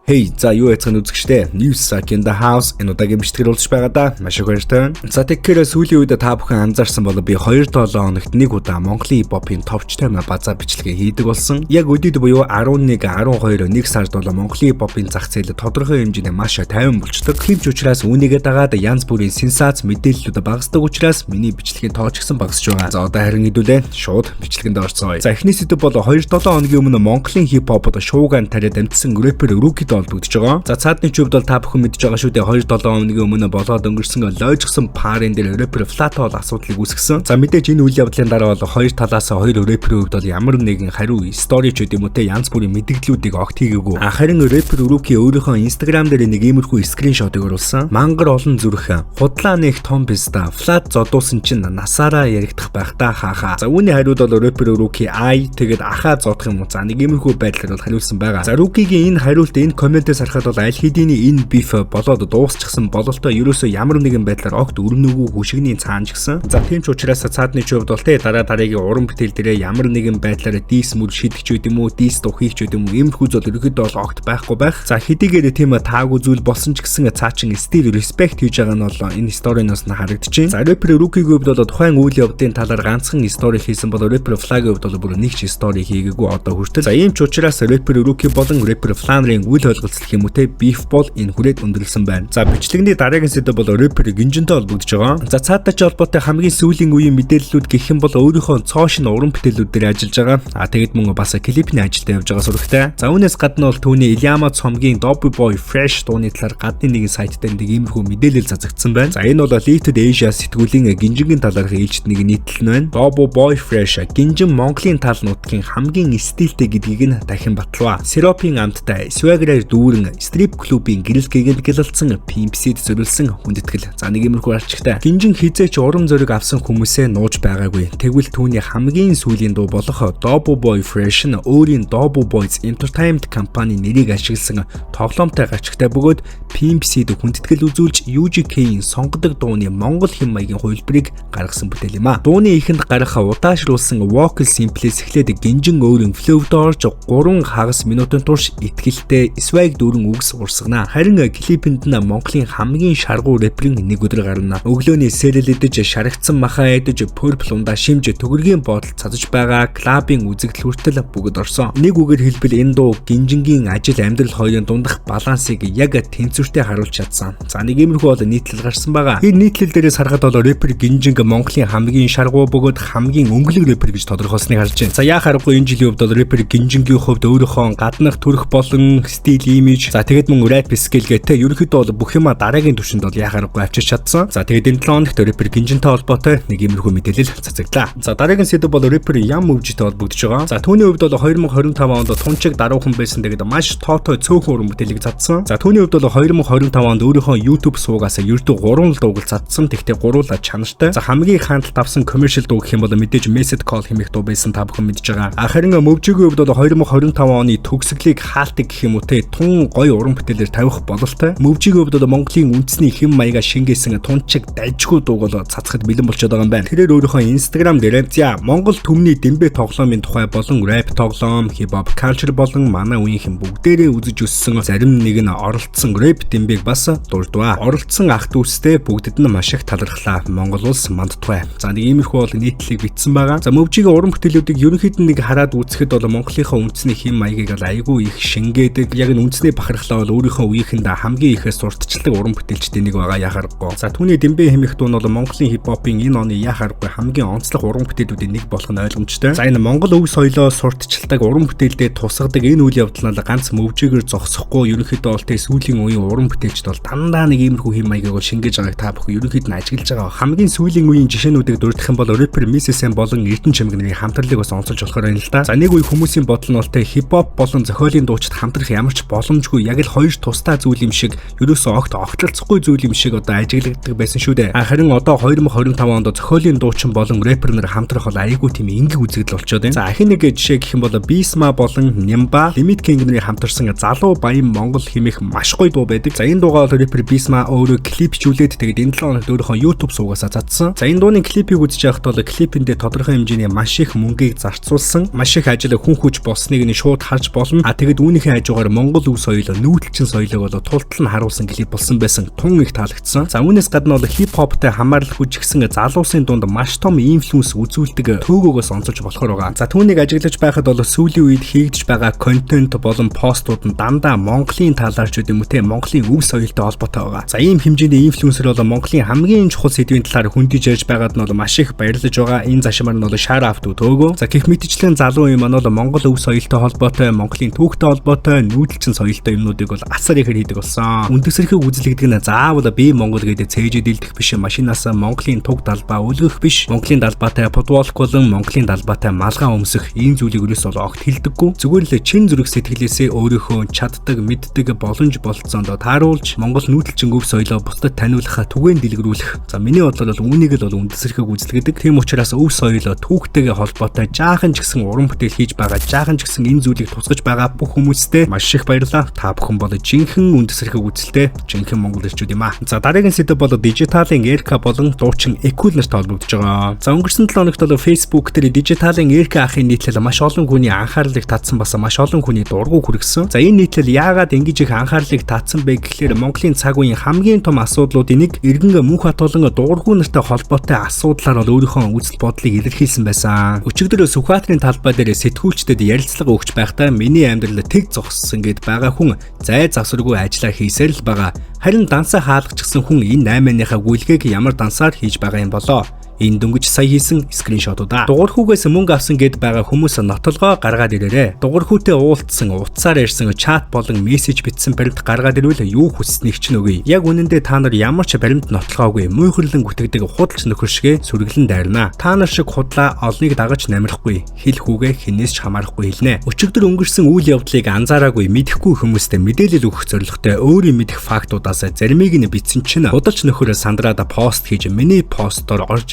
Hey, за юу яцхан үзэгчтэй. News in the house энэ удаагийн бичлэгээр уулзж байгаа да. Маш их баяртай. За тэгэхээр сүүлийн үед та бүхэн анзаарсан бол би 2-7 хоногт нэг удаа Монголын хипхопын товчтой базар бичлэгээ хийдэг болсон. Яг өдөрт буюу 11, 12, 1 сард бол Монголын хипхопын зах зээл тодорхой хэмжээний маш тайван болждог. Хэмж учраас үүнийгээ дагаад янз бүрийн сенсац мэдээллүүд багасдаг учраас миний бичлэгийн тоо ч гэсэн багасж байгаа. За одоо харин хэдүүлээ шууд бичлэгэнд орцгоё. За эхний сэдв бол 2-7 хоногийн өмнө Монголын хипхопод шууган тариад амтсан рэпер Rookie холбогдож байгаа. За цаадны чөвд бол та бүхэн мэдж байгаа шүү дээ 2-7 хоногийн өмнө болоод өнгөрсөн лойжгсан парын дээр рэпер Flato асуудлыг үүсгэсэн. За мэдээж энэ үйл явдлын дараа бол хоёр талаас хоёр рэперийн хувьд бол ямар нэгэн хариу стори ч гэдэм үү те янз бүрийн мэдээллүүдийг огт хийгээгүй. Харин рэпер Rookie өөрийнхөө Instagram дээр нэг иймэрхүү скриншотыг оруулсан. Мангар олон зүрх худлаа нэг том писта Flat зодуулсан чинь насаараа яригдах байх та хаахаа. За үүний хариуд бол рэпер Rookie ай тэгээд ахаа зодох юм уу. За нэг иймэрхүү байдлаар бол хариулсан байгаа. За Rookie-гийн энэ хариулт энэ комментээс харахад бол аль хэдийн энэ биф болоод дуусчихсан бололтой ерөөсөө ямар нэгэн байдлаар огт өрнөгөө хөшигний цаанч гисэн. За тийм ч учраас цаадны чөвд бол те дараагийн уран бүтээл дээрээ ямар нэгэн байдлаар дис мүл шидэгч байд юм уу, дис тухийгч байд юм уу, иймэрхүү зүйл ерөөдөө бол огт байхгүй байх. За хэдийгээр тийм таагүй зүйл болсон ч гэсэн цаачин стил респект хийж байгаа нь бол энэ сториноос нь харагдчихээн. За рэпер Rookie-гийн хувьд бол тухайн үйл явдлын талаар ганцхан стори хийсэн бол рэпер Flag-гийн хувьд бол бүр нэг ч стори хийгээгүй одоо хүртэл. За ийм ч учраас рэпер Rookie болон рэпер Flan-ын үйл ойлголцол юм уу те биф бол энэ хүрээд өндөрлсөн байна. За бичлэгний дараагийн сэдв бол рэпер Гинжинтэй холбогдож байгаа. За цаатай ч холбоотой хамгийн сүүлийн үеийн мэдээллүүд гэх юм бол өөрийнхөө цоошин уран бүтээлүүд дээр ажиллаж байгаа. Тэгэд мөн бас клипний ажилдаа явж байгаа сурагтай. За үүнээс гадна бол түүний Iliama цомгийн Double Boy Fresh дууны талаар гадны нэгэн сайт дээр нэг иймэрхүү мэдээлэл цацагдсан байна. За энэ бол Lifted Asia сэтгүүлийн Гинжингийн талаарх ээлжид нэг нийтлэл байна. Double Boy Fresh Гинжин Монголын тал нутгийн хамгийн стилтэй гэдгийг нь дахин батлав. Сиропын амттай Swagger дүүрэн стрип клубын гэрэлгээгэл гэлэлцсэн пимпсид зориулсан хүндэтгэл. За нэг иймэрхүү арчигтай. Гинжин хизээч урам зориг авсан хүмүүсээ нууж байгаагүй. Тэгвэл түүний хамгийн сүүлийн дуу болох Double Boy Fresh нь өөрийн Double Boys Entertainment компани нэрийг ашигласан тоглоомтой гачигтай бөгөөд пимпсид хүндэтгэл үзүүлж UGK-ийн сонгодог дууны монгол хэм маягийн хувилбарыг гаргасан бүтээл юм а. Дууны ихэнд гарах удаашруулсан vocal sample-с эхлээд Гинжин өөрийн flow-д орж 3 хагас минутын турш итгэлтэй swag дүүрэн үгс урсгана. Харин клипэнд нь Монголын хамгийн шаргуу рэперийн нэг өдөр гарна. Өглөөний сэрэлэдэж шарагдсан махаа эдэж purple ундаа шимж төгөргийн бодол цацж байгаа клабын үзэгдэл хүртэл бүгд орсон. Нэг үгээр хэлбэл энэ дуу Гинжингийн ажил амьдрал хоёрын дундах балансыг яг тэнцвэртэй харуулж чадсан. За нэг иймэрхүү бол нийтлэл гарсан байгаа. Энэ нийтлэл дээрээс харахад бол рэпер Гинжинг Монголын хамгийн шаргуу бөгөөд хамгийн өнгөлөг рэпер гэж тодорхойлсныг харж байна. За яа харахгүй энэ жилийн хувьд бол рэпер Гинжингийн хувьд өөрийнхөө гаднах төрх болон стил имиж за тэгээд мөн рэп скил гэдэг ерөнхийдөө бол бүх юма дараагийн түвшинд бол яхаарахгүй авчиж чадсан. За тэгээд энэ 7 хоногт рэпер Гинжинтэй холбоотой нэг иймэрхүү мэдээлэл цацагдлаа. За дараагийн сэдв бол рэпер Yam Mövжтэй холбогдож байгаа. За түүний хувьд бол 2025 онд тунчиг даруухан байсан тэгээд маш тоотой цөөхөн уран бүтээлийг цацсан. За түүний хувьд бол 2025 онд өөрийнхөө YouTube суугаас ердөө 3 дууг цацсан. Тэгтээ гуруула чанартай. За хамгийн хаанталт авсан commercial дуу гэх юм бол мэдээж Message Call хэмээх дуу байсан та бүхэн мэдж байгаа. Харин Mövжгийн хувьд бол 2025 оны төгсгөлийг хаалтыг гэх юм уу те тун гоё уран бүтээлээр тавих бололтой. Mövжгийн хувьд бол Монголын үндэсний хэм маяга шингээсэн тунчиг дайжгүй дууг бол цацхад бэлэн болчиход байгаа юм байна. Тэрээр өөрийнхөө Instagram дээр за Монгол төмний дэмбэ тоглоомын тухай болон рэп тоглоом, хипхоп culture болон манай үеийнхэн бүгдээрээ үзэж өссөн зарим нэг нь оролцсон рэп дэмбэг бас дурдваа. Оролцсон ах дүүстэй бүгдэд нь маш их талархлаа. Монгол улс мандтугай. За нэг иймэрхүү бол нийтлэлийг бичсэн байгаа. За Mövжгийн уран бүтээлүүдийг ерөнхийд нь нэг хараад үзэхэд бол Монголынхаа үндэсний хэм маягийг бол айгүй их шингээдэг. Яг нь үндэсний бахархлаа бол өөрийнхөө үеийнхэнд хамгийн их сурталчилдаг уран бүтээлчдийн нэг байгаа яхаарахгүй. За түүний дэмбэ хэмээх дуу нь бол Монголын хипхопын энэ оны яхаарахгүй хамгийн онцлог уран бүтээлүүдийн нэг болох нь ойлгомжтой. За энэ Монгол өв соёлоо сурталчилдаг уран бүтээлдээ тусгадаг энэ үйл явдал нь ганц Mövжигээр зогсохгүй ерөнхийдөө бол тэ сүүлийн үеийн уран бүтээлчд бол дандаа нэг иймэрхүү хэм маягийг бол шингээж байгааг та бүхэн ерөнхийд нь ажиглаж байгаа. Хамгийн сүүлийн үеийн жишээнүүдийг дурдах юм бол рэпер Missy болон Эрдэнэ Чимгэнийн хамтралыг бас онцолж болохоор байна л да. За нэг үе хүмүүсийн бодол нь бол тэ хипхоп болон зохиолын дуучид хамтрах ямар ч боломжгүй яг л хоёр тусдаа зүйл юм шиг ерөөсөө огтлцохгүй зүйл юм шиг одоо ажиглагддаг байсан шүү дээ. Харин одоо 2025 онд зохиолын дуучин болон рэпер нар хамтрах бол айгүй тийм энгийн үзэгдэл болчиход байна. За ахин нэг жишээ гэх юм бол Beastma болон Nimba Limit King-ийн хамтарсан залуу баян Монгол хэмээх маш гоё дуу байдаг. За энэ дуугаа рэпер Bisma өөрөө клипжүүлээд тэгээд энэ 7 хоногт өөрийнхөө YouTube суугаасаа цацсан. За энэ дууны клипийг үзэж байхад бол клипэндээ тодорхой хэмжээний маш их мөнгийг зарцуулсан, маш их ажил хүн хүч болсныг нь шууд харж болно. Тэгээд үүнийхээ хажуугаар Монгол өв соёл, нүүдэлчин соёлыг бол тултал нь харуулсан клип болсон байсан. Тун их таалагдсан. За үүнээс гадна бол хип хоптой хамаарлах үжигсэн залуусын дунд маш том инфлюенс үзүүлдэг төөгөөгөөс онцолж болохоор байгаа. За түүнийг ажиглаж байхад бол сүүлийн үед хийгдэж байгаа контент болон постууд нь дандаа Монголын талаар ч юм уу те Монголын өв соёлтой холбоотой байгаа. За ийм хэмжээний инфлюенсер бол Монголын хамгийн чухал сэдвийн талаар хүндэж ярьж байгаад нь бол маш их баярлаж байгаа. Энэ зашмаар нь бол шаар авт төөгөө. За гэх мэтчлэн залуу юм маань бол Монгол өв соёлтой холбоотой, Монголын түүхтэй холбоотой, нүүдэлчин соёлтой юмнуудыг бол асар ихээр хийдэг болсон. Үндэсэрхэг үзэл гэдэг нь заавал бие Монгол гэдэг цээжэд илдэх биш, машинаас Монголын туг далбаа үлгэх биш, Монголын далбаатай футболк болон Монголын далбаатай малгай өмсөх ийм зүйлийг өрөөс бол огт хэлдэггүй. Зүгээр л чин зүрх сэтгэлээсээ өөрийнхөө чаддаг, мэддэг боломж болцоонд тааруулж Монгол нүүдэлчин өв соёлоо бусдад таниулах, түгээн дэлгэрүүлэх. За миний бодлоор бол үүнийг л үндэсэрхэг үзэл гэдэг. Тийм учраас өв соёлоо түүхтэйгээ холбоотой жаахан ч гэсэн уран бүтээл хийж байгаа, жаахан ч гэсэн энэ зүйлийг тусгаж байгаа бүх хүмүүстээ маш их баярлалаа. Та бүхэн бол жинхэнэ үндэсэрхэг үзэлтэй, жинхэнэ монгол ирчүүд юм аа. За дараагийн сэдв бол дижиталын Эрка болон дуучин Экул нартай холбогдож байгаа. За өнгөрсөн 7 хоногт бол Facebook дээр дижиталын Эрка ахын нийтлэл маш олон хүний анхаарлыг татсан, бас маш олон хүний дургуй хүргэсэн. За энэ нийтлэл яагаад ингэж их анхаарлыг татсан бэ гэхээр Монголын цаг үеийн хамгийн том асуудлуудын нэг иргэн мөнх хатуулан дургуй нартай холбоотой асуудлаар бол өөрийнхөө үзэл бодлыг илэрхийлсэн байсан. Өчигдөр Сүхбаатарын талбай дээр сэтгүүлчдэд ярилцлага өгч байхдаа миний амьдрал тэг зогссон гэд байгаа хүн зай завсаргүй ажиллаа хийсээр л байгаа. Харин дансаа хаалгачихсан хүн энэ 8-ныхаа гүйлгээг ямар дансаар хийж байгаа юм болоо? Энэ дөнгөж сая хийсэн скриншотуудаа. Дугуйрхүүгээс мөнгө авсан гэд байгаа хүмүүс нотолгоо гаргаад ирээрэй. Дугуйрхүүтэй уулзсан, утсаар ярьсан, чат болон мессеж бичсэн баримт гаргаад ирвэл юу хүсснийг ч нөгөөе. Яг үнэндээ та нар ямар ч баримт нотолгоогүй, мөнхөрлөн гүтгдэг худалч нөхөр шигэ сүргэлэн дайрнаа. Та нар шиг худлаа олныг дагаж намирахгүй, хил хүүгээ хинээс ч хамаарахгүй хэлнэ. Өчигдөр өнгөрсөн үйл явдлыг анзаараагүй, мэдэхгүй хүмүүстээ мэдээлэл өгөх зорилготой өөрийн мэдэх фактуудаас заримыг нь бичсэн чинь худалч нөхөр сандраад пост хийж миний постоор орж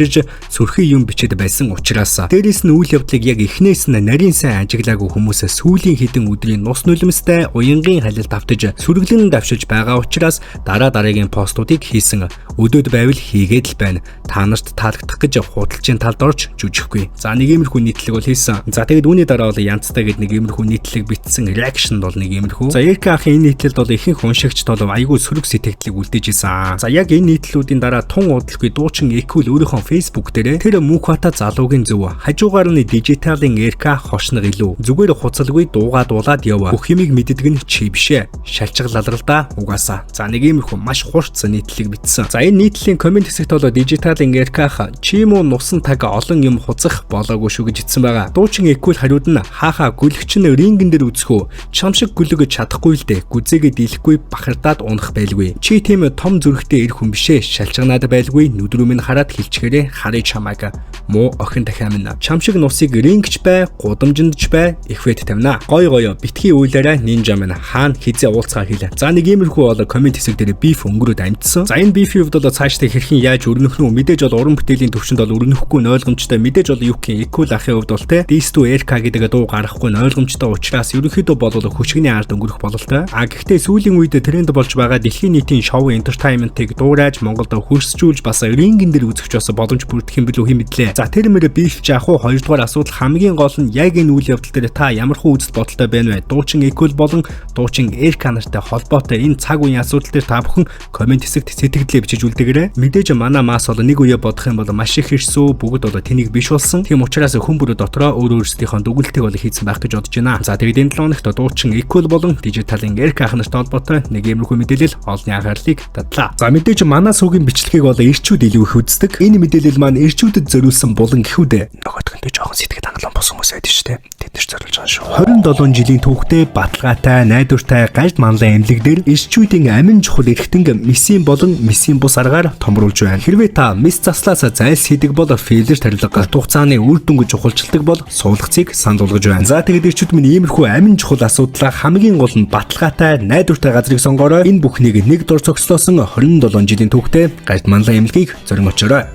сүрхий юм бичээд байсан учраас дээрээс нь үйл явдлыг яг эхнээс нь нарийн сайн ажиглаагүй хүмүүсээ сүүлийн хэдэн өдрийн нус нулимстай уянгийн халилт автаж сүргэлэн давшиж байгаа учраас дараагийн постуудыг хийсэн. Өдөөд байвал хийгээд л байна. Та нарт таалагдах гэж худалчийн талд орж жүжихгүй. За нэг иймэрхүү нийтлэг бол хийсэн. За тэгээд үүний дараа бол янзтай гээд нэг иймэрхүү нийтлэг бичсэн реакшн бол нэг иймэрхүү. За Эрка ахын энэ нийтлэлд бол ихэнх уншигч толов айгүй сөрөг сэтгэлийг үлдээж исэн. За яг энэ нийтлэлүүдийн дараа тун удалгүй дуучин Экул өөрийнхөө Facebook дээр тэр мөнх хата залуугийн зөв хажуугаар нь дижиталын Эрка хошног илүү зүгээр хуцалгүй дуугаа дуулаад яв. Бүх юмыг мэддэг нь чи бишээ. Шалчгал лалралдаа угаасаа. За нэг иймэрхүү маш хурц нийтлэг бичсэн. За энэ нийтлийн комент хэсэгт бол дижиталын Эрка чи муу нусан таг олон юм хуцах болоогүй шүү гэж хэлсэн байгаа. Дуучин Экул хариуд нь хаахаа гүлгч нь рингэн дээр үзэхүү. Чамшиг гүлгэж чадахгүй л дээ. Гүзээгээ дийлэхгүй бахардаад унах байлгүй. Чи тийм том зүрхтэй эр хүн бишээ. Шалчганаад байлгүй. Нүдрүү минь хараад хилчгээрээ харъя чамайг. Муу охин дахиа минь. Чамшиг нусыг рингч бай, гудамжиндч бай, ихвэт тавина. Гой битгий үйлээрээ нинжа минь хаана хизээ уулцгаа хийлээ. За нэг иймэрхүү бол комент хэсэг дээр биф өнгөрөөд амжсан. За энэ бифийн хувьд бол цаашдаа хэрхэн яаж өрнөх нь мэдээж бол уран бүтээлийн төвшөнд бол өрнөхгүй нь ойлгомжтой. Мэдээж бол юухийн Экул ахын хувьд бол те Дисту Эрка гэдэг дуу гаргахгүй нь ойлгомжтой учраас ерөнхийдөө бол хөшгөний ард өнгөрөх бололтой. Гэхдээ сүүлийн үед тренд болж байгаа дэлхийн нийтийн шоу entertainment-ыг дуурайж Монголд хөрсжүүлж бас рингэн дээр үзэгч бас боломж бүрдэх юм билүү хэмэдлээ. За тэр мөрө биф жаах уу хоёрдугаар асуудал хамгийн гол нь яг энэ үйл явдал дээр та ямар хөө үзэл бодолтой байна вэ? Дуучин Экул болон дуучин Эрка нартай холбоотой энэ цаг үеийн асуудал дээр та бүхэн комент хэсэгт сэтгэлдээ бичиж үлдээгээрэй. Мэдээж манай мас бол нэг үе бодох юм бол маш их хэрсүү, бүгд бол тэнийг биш болсон. Тийм учраас хүн бүр дотроо өөрөөсдийнхөө дүгнэлтийг бол хийсэн байх гэж бодож байна. За тэгээд энэ 7 хоногт дуучин Экул болон дижиталын Эрка нартай холбоотой нэг иймэрхүү мэдээлэл олонний анхаарлыг татлаа. За мэдээж манай сүүгийн бичлэгийг бол ирчүүд илүү их үздэг. Энэ мэдээлэл маань ирчүүдэд зориулсан булан гэхүүдээ нөгөөдгөндөө жоохон сэтгэл хангалуун босон хүмүүс байдаг шүү дээ. Тэд нар зориулж байгаа шүү. 27 жилийн түүхтэй баталгаатай, найдвартай гажд манлан эмнэлэг дээр ирчүүдийн амин чухал эрхтэн мессийн болон мессийн бус аргаар томруулж байна. Хэрвээ та мес заслаас зайлс хийдэг бол фейлер тарилга, хугацааны үр дүнг чухалчилдаг бол суулгацыг санал болгож байна. За тэгээд ирчүүд минь иймэрхүү амин чухал асуудлаа хамгийн гол нь баталгаатай, найдвартай газрыг сонгоорой. Энэ бүхнийг нэг дор цогцлоосон 27 жилийн түүхтэй гажд манлан эмнэлгийг зорин очоорой.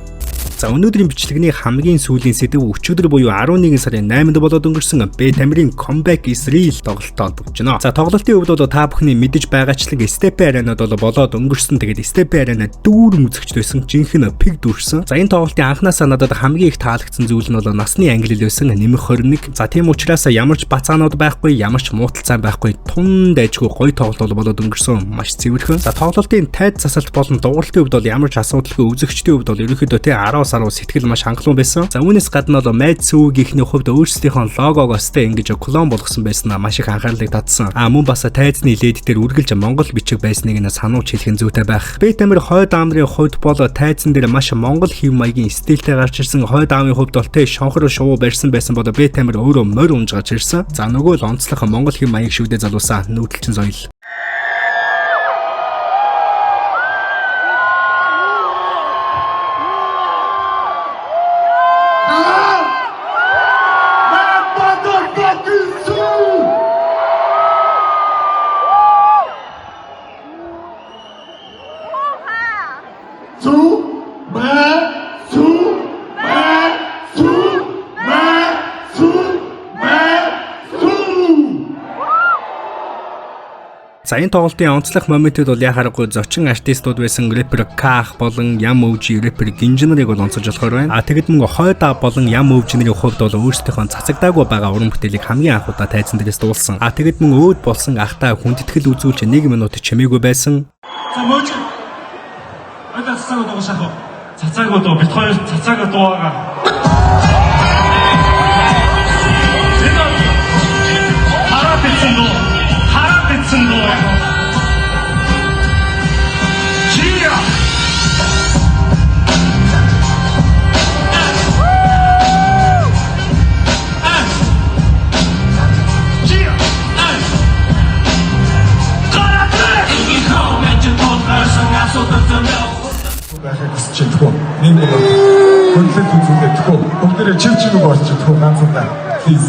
За өнөөдрийн бичлэгний хамгийн сүүлийн сэдв өчигдөр буюу 11 сарын 8-нд болоод өнгөрсөн Бэ Тамирын Comeback is Real тоглолтод болж байна. За тоглолтын хувьд бол та бүхний мэдэж байгаачлаг Степе Аренад бол болоод өнгөрсөн. Тэгээд Степе Арена дүүрэн үзэгчд байсан, жинхэнэ пиг дүүрсэн. За энэ тоглолтын анхнаасаа надад хамгийн их таалагдсан зүйл нь бол насны англи байсан нэмэх 21. За тийм учраас ямар ч бацаанууд байхгүй, ямар ч мууталцаан байхгүй, тун дайжгүй гоё тоглолт болоод өнгөрсөн. Маш цэвэрхэн. За тоглолтын тайд засалт болон дууралтын хувьд бол ямар ч асуудалгүй, үзэгчдийн хувьд бол ерөнхийдөө тэ 10-10 сэтгэл маш хангалуун байсан. За үүнээс гадна бол Mad Sue-гийнхний хувьд өөрсдийнхөө логогоос тэ ингэж клон болгосон байснаа маш их анхаарлыг татсан. Мөн бас тайзны лед дээр үргэлж монгол бичиг байсныг нь санууч хэлэх зүйтэй байх. Бэ Тамир хойд аамрын хувьд бол тайзан дээр маш монгол хэв маягийн стилтэй гарч ирсэн. Хойд аамын хувьд бол тэ шонхор шувуу барьсан байсан бол Бэ Тамир өөрөө морь унж гарч ирсэн. За нөгөө л онцлог монгол хэв маяг шүдэ залуусаа нүүдэлчин соёл. За энэ тоглолтын онцлог моментууд бол яхаарахгүй зочин артистууд байсан рэпер Ках болон Ям Өвжи рэпер Гинжинерийг бол онцолж болохоор байна. Тэгэд мөн Хойда болон Ям Өвжинэрийн хувьд бол өөрсдийнхөө цацагдаагүй байгаа уран бүтээлийг хамгийн анх удаа тайзан дээрээс дуулсан. Тэгэд мөн өөд болсон ахтай хүндэтгэл үзүүлж 1 минут чимээгүй байсан. За мөөж. Ада цацаагаа дуусах. Цацаагаа дуу бит хоёр цацаагаа дуугаа. Энэ хөндлөлт үзүүлэх тхөө бүгдээрээ чивчмэг болчих тхөө ганцудаа please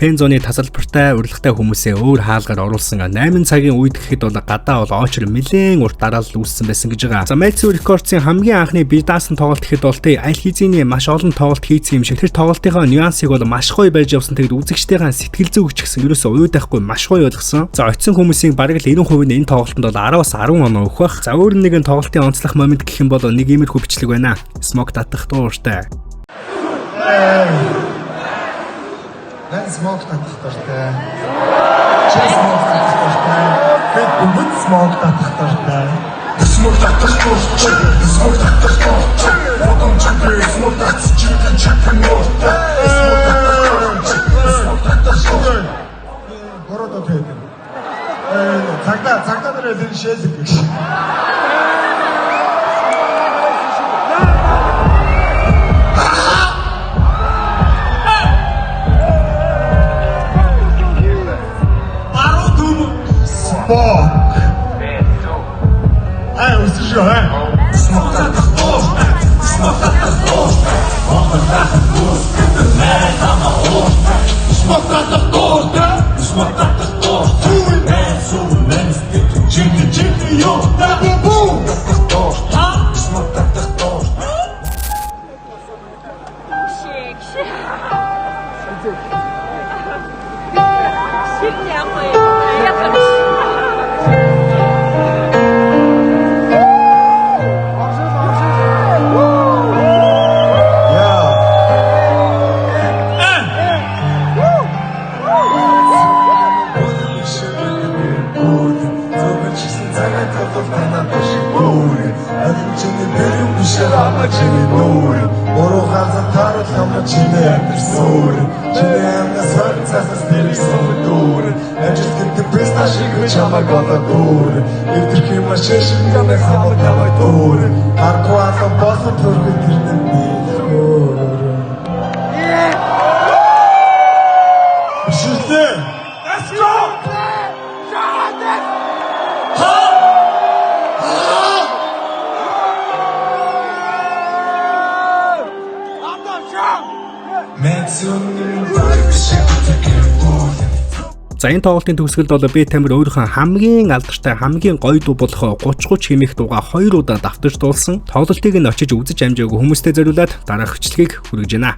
Фэн зоны тасалбартай урилгатай хүмүүсээ өөр хаалгаар оруулсан 8 цагийн үед гэхэд бол гадаа бол очор нэлээд урт дараалал үүссэн байсан гэж байгаа. За Mad Sue Records-ийн хамгийн анхны бие даасан тоглолт гэхэд бол тэ аль хэзээний маш олон тоглолт хийсэн юм шиг тэр тоглолтынхоо нюансыг бол маш гоё барьж явсан. Тэгэд үзэгчдийн сэтгэл зүй өгч гэсэн ерөөсөө уйд байхгүй маш гоё ойлгосон. За очисон хүмүүсийн бараг л 90% нь энэ тоглолтод бол 10-аас 10 оноо өгөх бах. За өөр нэгэн тоглолтын онцлог момент гэх юм бол нэг иймэрхүү бичлэг байна. Smoke татах дууртай. Smoke татах дуртай. Smoke татах дуртай. Бүгд smoke татах дуртай. Smoke татах дуртай. Smoke татах дуртай. Бодон чипээ smoke татах чипээ чипээ нуртай. Smoke татах дуртай. Бородо тэгээд. Цагтаа нэр энэ шээдэг гэж.新年会也很 суур чинэмнэс хөрцөөс нэрийг суур ажил гэдэг писта шиг чамайг олоод эвдэрх юм ашиг шингэнэ хамаг намайг дуур аргуалан болсон төрхөд тэрнээ нэлхөр Let's go! За энэ тоглолтын төгсгөлд бол би Тамир өөрийнхөө хамгийн алдартай, хамгийн гоё дуу болох 30-30 хэмээх дууга 2 удаа давтаж дуулсан. Тоглолтыг нь очиж үзэж амжаагүй хүмүүстээ зориулаад дараах бичлэгийг хүргэж байна.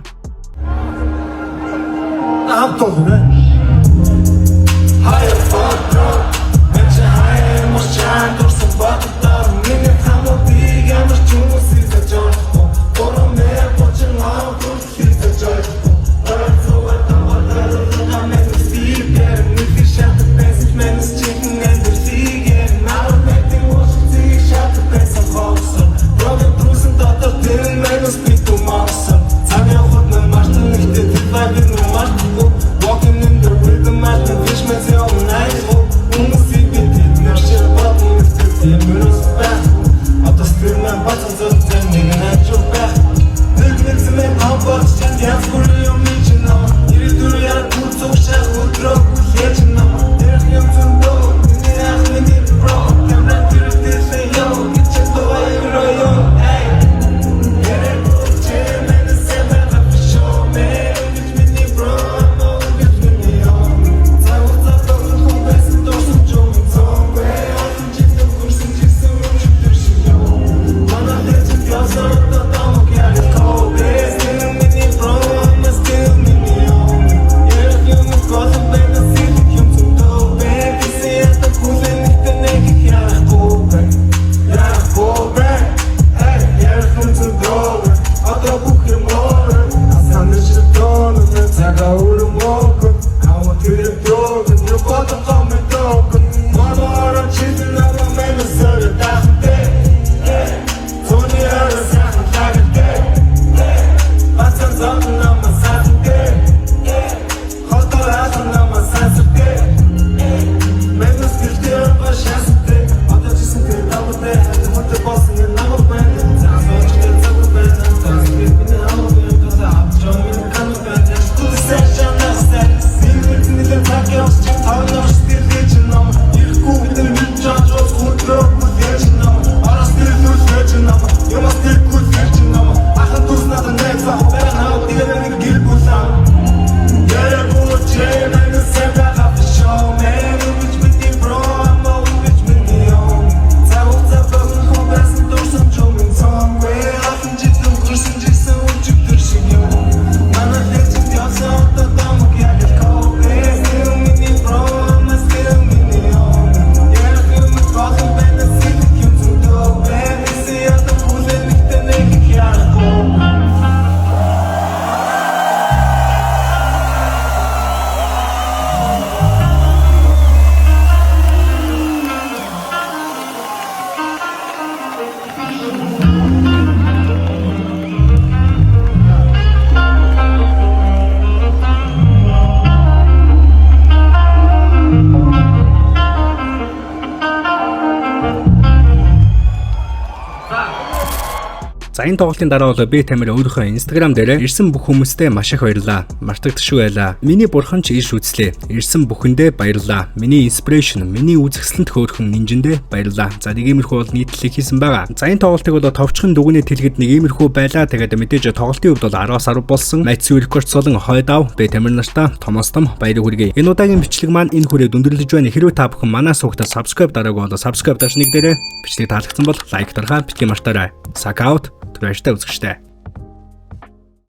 За энэ тоглолтын дараа бол би Тамир өөрийнхөө Instagram дээр ирсэн бүх хүмүүстээ маш их баярлалаа. Мартагдчихгүй байлаа. Миний бурхан ч ирж үзлээ. Ирсэн бүхэндээ баярлалаа. Миний inspiration, миний үзэсгэлэнт хөөрхөн нинжиндээ баярлалаа. За нэг иймэрхүү бол нийтлэлийг хийсэн байгаа. За энэ тоглолтыг бол товчхон дүгнээ тэлгэд нэг иймэрхүү байлаа. Тэгээд мэдээж тоглолтын хувьд бол 10-аас 10 болсон. Matthew Records болон Хойдав, би Тамир нартаа Томас Том баяр хүргэе. Энэ удаагийн бичлэг маань энэ хүрээд өндөрлөж байна. Хэрвээ та бүхэн манай суугтаа subscribe дараагүй бол subscribe даш нэг дээрээ бичлэг таалагдсан бол лайк дарахаа битгий мартаарай. Suck out. Түрэштэй үзэгчтэй.